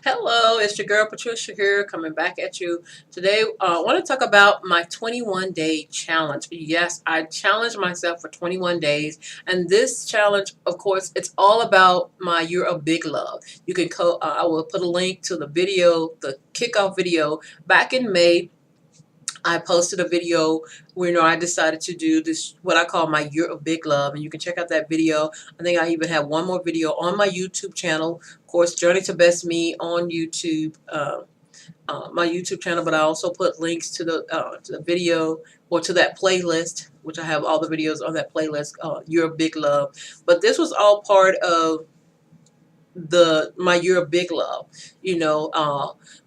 Hello, it's your girl Patricia here, coming back at you today. I want to talk about my 21-day challenge. Yes, I challenged myself for 21 days, and this challenge, of course, it's all about my year of big love. You can I will put a link to the video, the kickoff video back in May. I posted a video where I decided to do this, what I call my year of big love, and you can check out that video. I think I even have one more video on my YouTube channel, of course, Journey to Best Me on YouTube, my YouTube channel. But I also put links to the video, or to that playlist, which I have all the videos on that playlist, Year of Big Love. But this was all part of the my year of big love,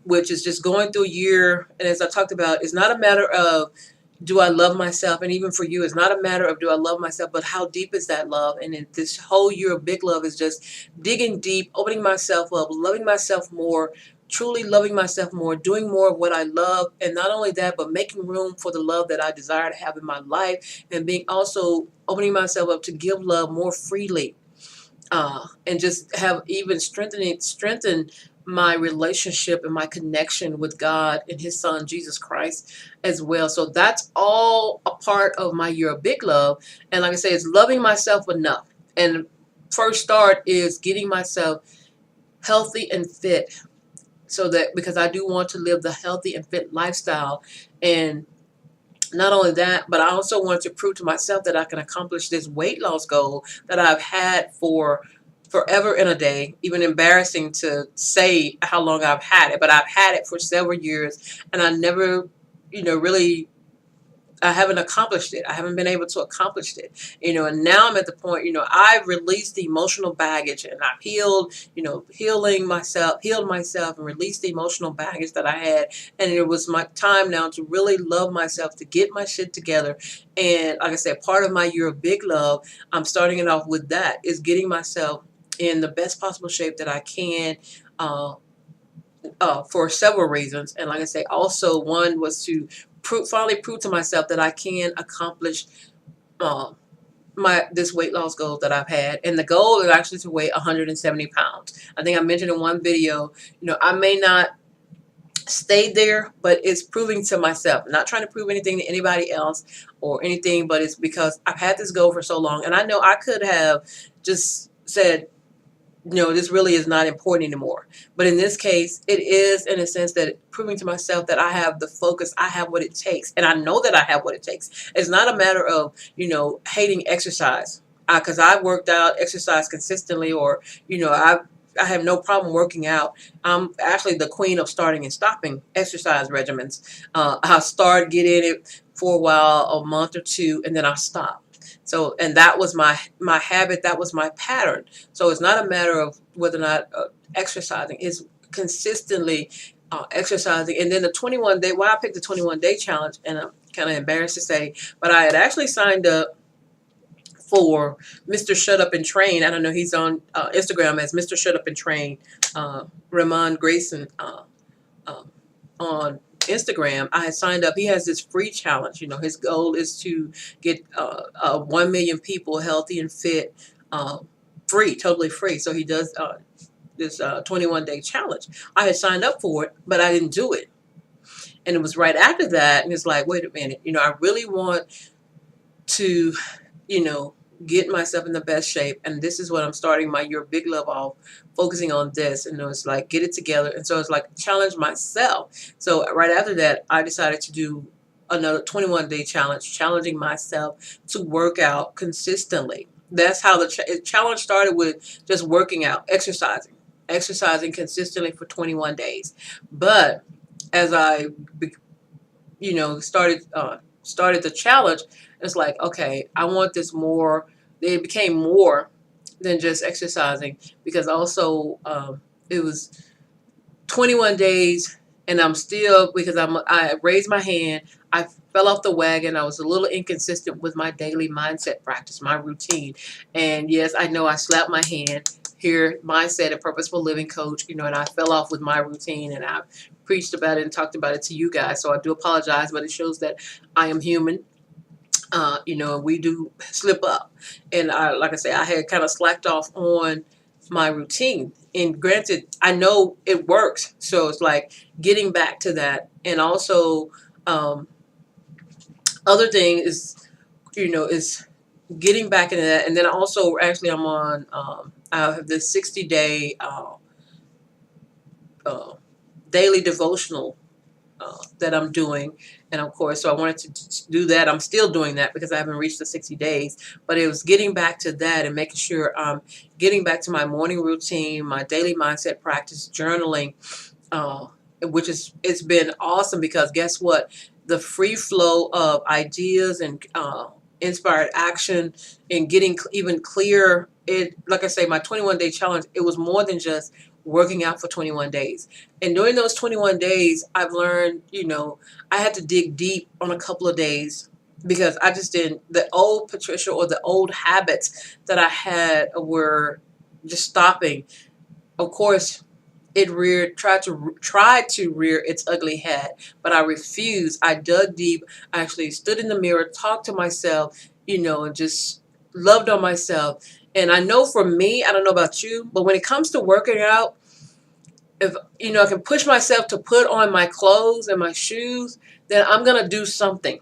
which is just going through a year. And as I talked about, it's not a matter of do I love myself, and even for you, it's not a matter of do I love myself, but how deep is that love. And in this whole year of big love is just digging deep, opening myself up, loving myself more, truly loving myself more, doing more of what I love. And not only that, but making room for the love that I desire to have in my life, and being also opening myself up to give love more freely, and just have even strengthen my relationship and my connection with God and His Son Jesus Christ as well. So that's all a part of my year of big love. And like I say, it's loving myself enough. And first start is getting myself healthy and fit, so that because I do want to live the healthy and fit lifestyle. And not only that, but I also want to prove to myself that I can accomplish this weight loss goal that I've had for forever and a day. Even embarrassing to say how long I've had it, but I've had it for several years, and I never, really, I haven't accomplished it. I haven't been able to accomplish it, and now I'm at the point, I've released the emotional baggage, and I've healed, healed myself and released the emotional baggage that I had. And it was my time now to really love myself, to get my shit together. And like I said, part of my year of big love, I'm starting it off with that, is getting myself in the best possible shape that I can, uh, for several reasons. And like I say, also one was to finally prove to myself that I can accomplish um, this weight loss goal that I've had. And the goal is actually to weigh 170 pounds. I think I mentioned in one video, I may not stay there, but it's proving to myself. I'm not trying to prove anything to anybody else or anything, but it's because I've had this goal for so long. And I know I could have just said, this really is not important anymore. But in this case, it is, in a sense, that proving to myself that I have the focus, I have what it takes, and I know that I have what it takes. It's not a matter of, hating exercise, because I've worked out, exercise consistently, or, I have no problem working out. I'm actually the queen of starting and stopping exercise regimens. I'll start, get in it for a while, a month or two, and then I'll stop. So, and that was my habit. That was my pattern. So it's not a matter of whether or not exercising. It's consistently exercising. And then the 21-day, why I picked the 21-day challenge, and I'm kind of embarrassed to say, but I had actually signed up for Mr. Shut Up and Train. I don't know, he's on Instagram as Mr. Shut Up and Train, Ramon Grayson, on Instagram. I had signed up. He has this free challenge. His goal is to get 1 million people healthy and fit, free, totally free. So he does this 21-day challenge. I had signed up for it, but I didn't do it. And it was right after that, and it's like, wait a minute, I really want to, get myself in the best shape. And this is what I'm starting my year big love off, focusing on this. And it's like, get it together. And so it's like, challenge myself. So right after that, I decided to do another 21-day challenge, challenging myself to work out consistently. That's how the challenge started, with just working out, exercising consistently for 21 days. But as I, started the challenge, it's like, okay, I want this more. It became more than just exercising, because also it was 21 days, and I'm still, because I raised my hand, I fell off the wagon. I was a little inconsistent with my daily mindset practice, my routine. And yes, I know I slapped my hand here, mindset and purposeful living coach, and I fell off with my routine, and I preached about it and talked about it to you guys. So I do apologize, but it shows that I am human. We do slip up. And like I say, I had kind of slacked off on my routine. And granted, I know it works. So it's like getting back to that. And also, um, other thing is, is getting back into that. And then also, actually, I'm on, I have this 60-day uh, daily devotional that I'm doing. And of course, so I wanted to do that. I'm still doing that because I haven't reached the 60 days, but it was getting back to that and making sure I'm getting back to my morning routine, my daily mindset practice, journaling, uh, which it's been awesome because guess what? The free flow of ideas and inspired action and getting even clear. It, like I say, my 21-day challenge, it was more than just working out for 21 days. And during those 21 days, I've learned, I had to dig deep on a couple of days because I just didn't, the old Patricia or the old habits that I had were just stopping. Of course, it tried to rear its ugly head, but I refused. I dug deep. I actually stood in the mirror, talked to myself, and just loved on myself. And I know for me, I don't know about you, but when it comes to working out, if I can push myself to put on my clothes and my shoes, then I'm gonna do something.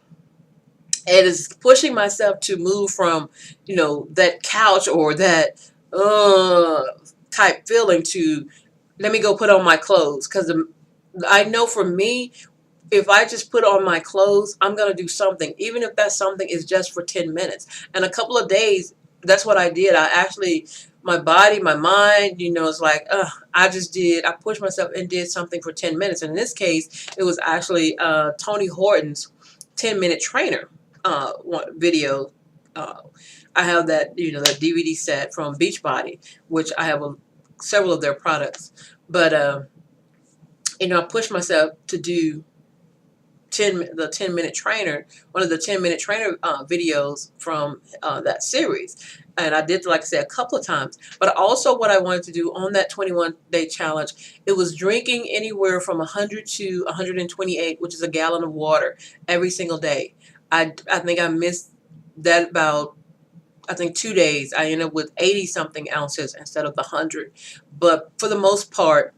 It is pushing myself to move from, that couch or that type feeling to let me go put on my clothes. Because I know for me, if I just put on my clothes, I'm going to do something, even if that something is just for 10 minutes. And a couple of days, that's what I did. I actually, my body, my mind, it's like, I pushed myself and did something for 10 minutes. And in this case, it was actually Tony Horton's 10-minute trainer video. I have that, that DVD set from Beachbody, which I have several of their products. But, I pushed myself to do the 10-minute trainer, one of the 10-minute trainer videos from that series. And I did, like I said, a couple of times. But also what I wanted to do on that 21-day challenge, it was drinking anywhere from 100 to 128, which is a gallon of water every single day. I think I missed that about, I think 2 days. I ended up with 80 something ounces instead of the 100. But for the most part,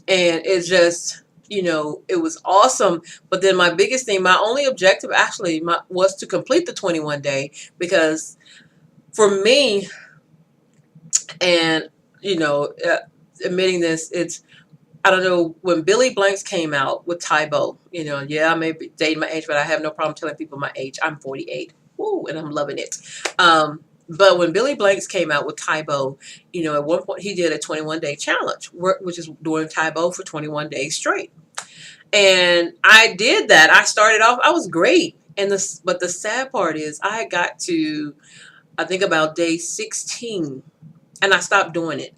and it's just, it was awesome. But then my biggest thing, my only objective actually was to complete the 21 day, because for me, and admitting this, it's, I don't know, when Billy Blanks came out with Tybo, yeah, I may be dating my age, but I have no problem telling people my age. I'm 48. Woo, and I'm loving it. But when Billy Blanks came out with Tybo, at one point he did a 21-day challenge, which is doing Tybo for 21 days straight. And I did that. I started off, I was great. But the sad part is I got to, I think about day 16, and I stopped doing it.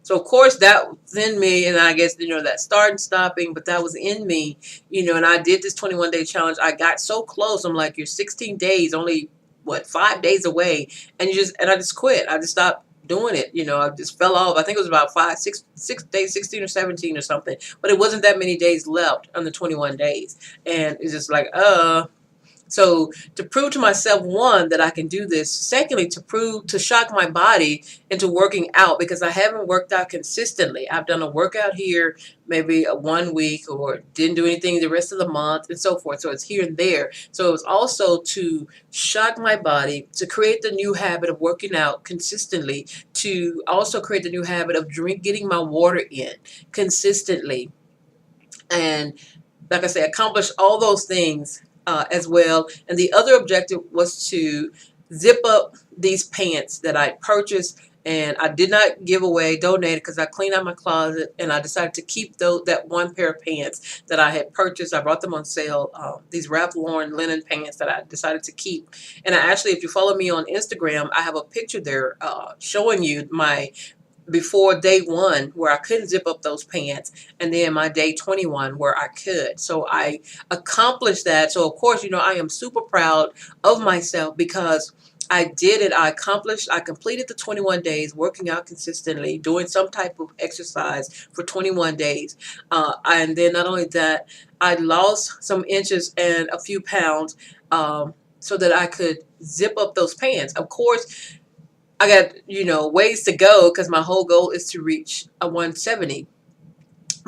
So of course that was in me, and I guess, that start and stopping, but that was in me, and I did this 21-day challenge. I got so close. I'm like, you're 16 days, only what, 5 days away, and I just quit. I just stopped doing it. I just fell off. I think it was about 6 days, 16 or 17 or something, but it wasn't that many days left on the 21 days, and it's just like, So to prove to myself, one, that I can do this. Secondly, to shock my body into working out, because I haven't worked out consistently. I've done a workout here, maybe 1 week, or didn't do anything the rest of the month, and so forth. So it's here and there. So it was also to shock my body, to create the new habit of working out consistently, to also create the new habit of getting my water in consistently. And like I say, accomplish all those things as well. And the other objective was to zip up these pants that I purchased, and I did not give away, donate, because I cleaned out my closet, and I decided to keep that one pair of pants that I had purchased. I brought them on sale, these Ralph Lauren linen pants that I decided to keep. And I actually, if you follow me on Instagram, I have a picture there showing you my before day 1 where I couldn't zip up those pants, and then my day 21 where I could. So I accomplished that. So of course, I am super proud of myself because I did it. I completed the 21 days working out consistently, doing some type of exercise for 21 days. And then not only that, I lost some inches and a few pounds so that I could zip up those pants. Of course, I got, ways to go because my whole goal is to reach a 170.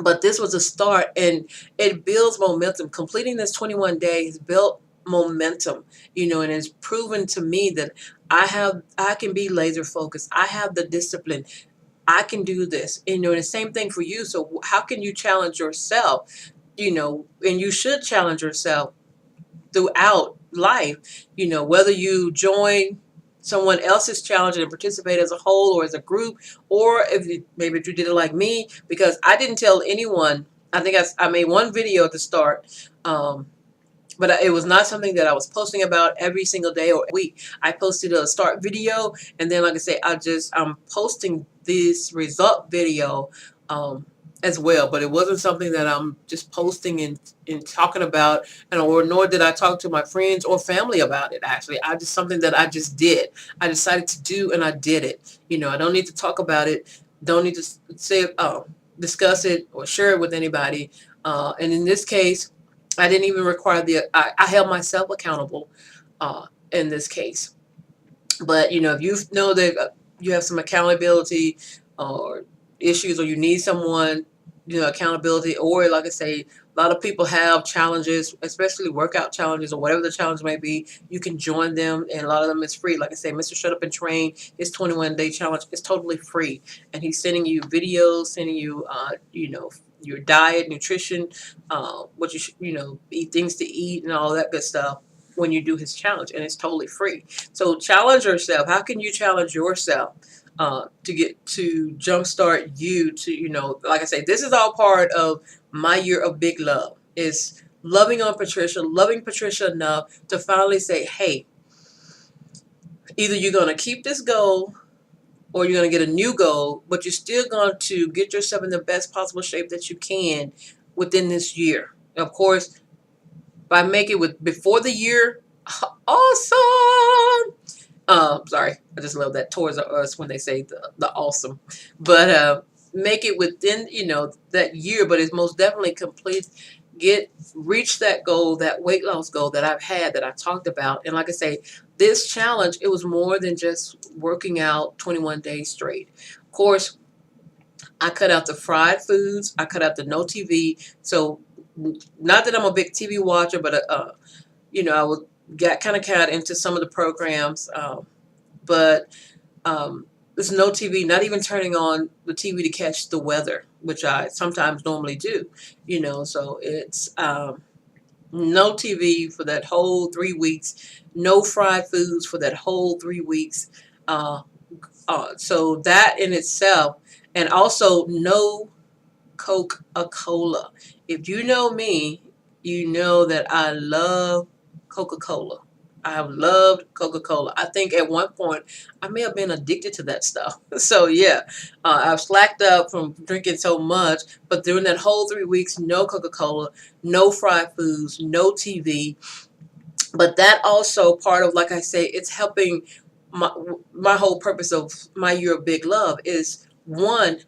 But this was a start, and it builds momentum. Completing this 21 days built momentum, and it's proven to me that I can be laser focused. I have the discipline. I can do this. And the same thing for you. So how can you challenge yourself? And you should challenge yourself throughout life, whether you join someone else's challenge and participate as a whole or as a group, or maybe if you did it like me, because I didn't tell anyone. I think I made one video at the start, but it was not something that I was posting about every single day or week. I posted a start video, and then, like I say, I'm posting this result video as well. But it wasn't something that I'm just posting and talking about, or nor did I talk to my friends or family about it. Actually, I just something that I just did. I decided to do, and I did it. I don't need to talk about it. Don't need to say, discuss it or share it with anybody. And in this case, I didn't even require I held myself accountable in this case. But, if you know that you have some accountability or issues, or you need someone, accountability, or like I say, a lot of people have challenges, especially workout challenges or whatever the challenge may be. You can join them, and a lot of them is free. Like I say, Mr. Shut Up and Train, his 21-day challenge is totally free. And he's sending you videos, sending you, your diet, nutrition, what you should, eat, things to eat, and all that good stuff when you do his challenge, and it's totally free. So challenge yourself. How can you challenge yourself to get to jumpstart you to, like I say, this is all part of my year of big love. Is loving Patricia enough to finally say, hey, either you're going to keep this goal or you're going to get a new goal, but you're still going to get yourself in the best possible shape that you can within this year. Of course, if I make it before the year, awesome. Sorry, I just love that Toys R Us when they say the awesome. But make it within, that year, but it's most definitely complete. Reach that goal, that weight loss goal that I've had, that I talked about. And like I say, this challenge, it was more than just working out 21 days straight. Of course, I cut out the fried foods. I cut out the no TV. So not that I'm a big TV watcher, but I got kind of into some of the programs, but there's no TV. Not even turning on the TV to catch the weather, which I sometimes normally do. So it's no TV for that whole 3 weeks. No fried foods for that whole 3 weeks. So that in itself, and also no Coca-Cola. If you know me, you know that I love Coca-Cola. I have loved Coca-Cola. I think at one point I may have been addicted to that stuff. So yeah, I've slacked up from drinking so much, but during that whole 3 weeks, no Coca-Cola, no fried foods, no TV. But that also part of, like I say, it's helping my whole purpose of my year of big love is one,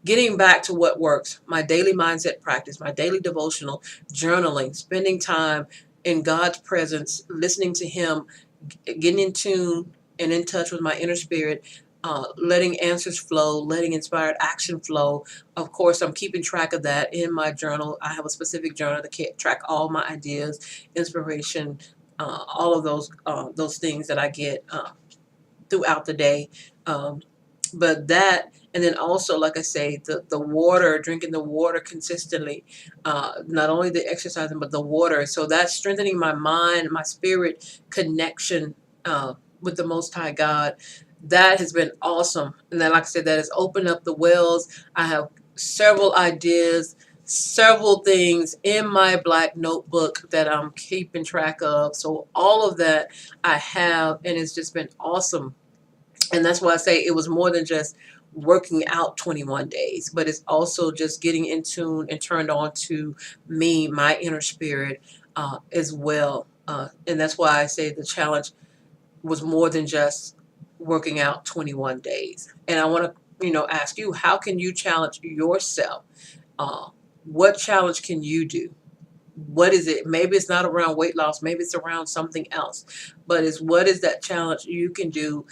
getting back to what works, my daily mindset practice, my daily devotional, journaling, spending time in God's presence, listening to Him, getting in tune and in touch with my inner spirit, letting answers flow, letting inspired action flow. Of course, I'm keeping track of that in my journal. I have a specific journal to track all my ideas, inspiration, all of those things that I get throughout the day. But that, and then also, like I say, the water, drinking the water consistently, not only the exercising, but the water. So that's strengthening my mind, my spirit connection with the Most High God. That has been awesome. And then, like I said, that has opened up the wells. I have several ideas, several things in my black notebook that I'm keeping track of. So all of that I have, and it's just been awesome. And that's why I say it was more than just working out 21 days, but it's also just getting in tune and turned on to me, my inner spirit as well. And that's why I say the challenge was more than just working out 21 days. And I want to, ask you, how can you challenge yourself? What challenge can you do What is it? Maybe it's not around weight loss. Maybe it's around something else. But it's what is that challenge you can do?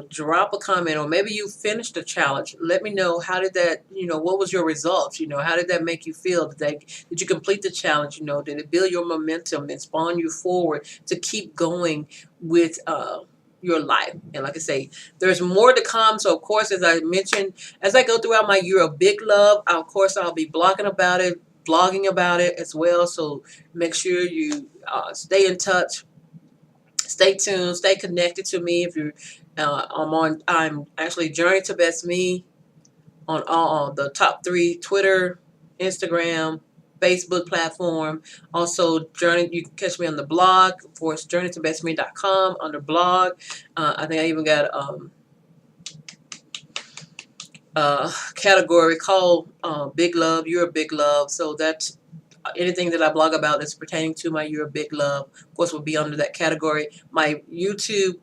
Drop a comment, or maybe you finished the challenge. Let me know, how did that, what was your results? How did that make you feel? Did you complete the challenge? Did it build your momentum and spawn you forward to keep going with your life? And like I say, there's more to come. So of course, as I mentioned, as I go throughout my year of big love, of course I'll be blogging about it as well. So make sure you stay in touch, stay tuned, stay connected to me. If you're I'm actually JourneyToBestMe on all the top 3: Twitter, Instagram, Facebook platform. Also, you can catch me on the blog, of course, JourneyToBestMe.com under blog. I think I even got category called Big Love, You're a Big Love. So that's anything that I blog about that's pertaining to my Year of Big Love, of course, will be under that category. My YouTube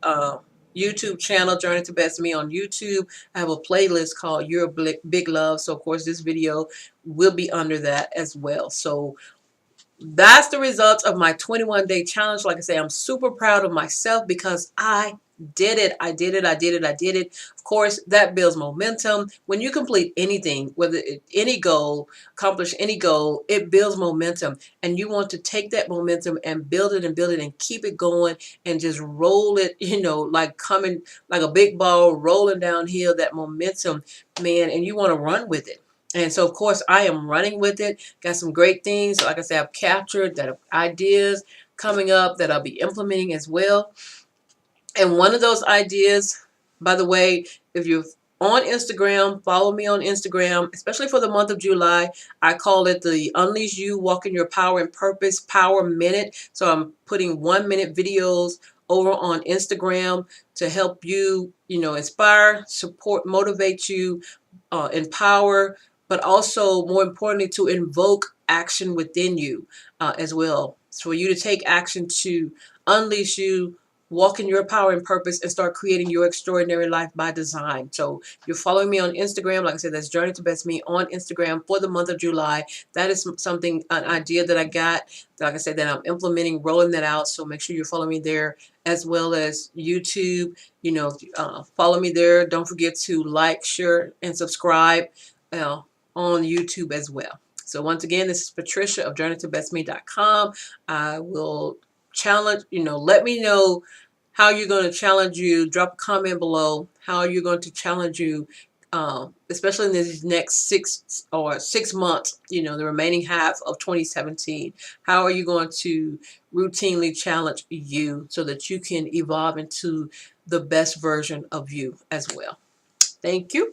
channel, Journey to Best Me on YouTube, I have a playlist called Year of Big Love. So, of course, this video will be under that as well. So that's the results of my 21-day challenge. Like I say, I'm super proud of myself because I did it. I did it. Of course, that builds momentum. When you complete anything, whether any goal, accomplish any goal, it builds momentum. And you want to take that momentum and build it and keep it going and just roll it, like coming like a big ball rolling downhill, that momentum, man, and you want to run with it. And so, of course, I am running with it. Got some great things. Like I said, I've captured that ideas coming up that I'll be implementing as well. And one of those ideas, by the way, if you're on Instagram, follow me on Instagram, especially for the month of July. I call it the Unleash You, Walk in Your Power and Purpose Power Minute. So I'm putting 1-minute videos over on Instagram to help you, inspire, support, motivate you, empower, but also, more importantly, to invoke action within you as well. So for you to take action to unleash you, walk in your power and purpose, and start creating your extraordinary life by design. So you're following me on Instagram. Like I said, that's Journey to Best Me on Instagram for the month of July. That is an idea that I got, like I said, that I'm implementing, rolling that out. So make sure you're following me there, as well as YouTube. Follow me there. Don't forget to like, share, and subscribe on YouTube as well. So once again, this is Patricia of JourneyToBestMe.com. I will challenge, let me know how you're going to challenge you. Drop a comment below how you're going to challenge you, especially in these next 6 months, the remaining half of 2017. How are you going to routinely challenge you so that you can evolve into the best version of you as well? Thank you.